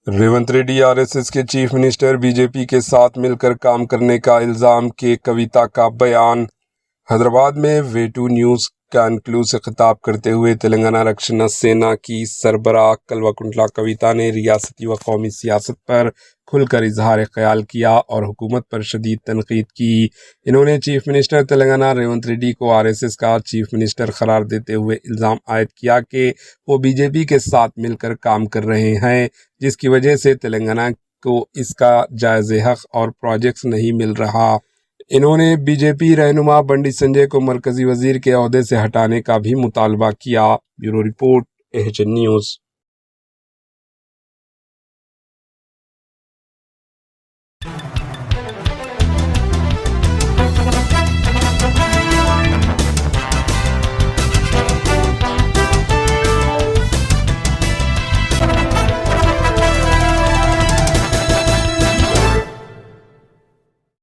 Revanth Reddy RSS کے chief minister B J پی کے ساتھ مل کر کام کرنے کا الزام کے کویتا کا بیان۔ حیدرآباد میں وے2 نیوز کانکلیو سے خطاب کرتے ہوئے تلنگانہ رکشنا سینا کی سربراہ کلوکنٹلا کویتا نے ریاستی و قومی سیاست پر کھل کر اظہار خیال کیا اور حکومت پر شدید تنقید کی۔ انہوں نے چیف منسٹر تلنگانہ ریونت ریڈی کو RSS کا چیف منسٹر قرار دیتے ہوئے الزام عائد کیا کہ وہ بی جے پی کے ساتھ مل کر کام کر رہے ہیں، جس کی وجہ سے تلنگانہ کو اس کا جائز حق اور پروجیکٹس نہیں مل رہا۔ انہوں نے بی جے پی رہنما بنڈی سنجے کو مرکزی وزیر کے عہدے سے ہٹانے کا بھی مطالبہ کیا۔ Bureau report, H N news.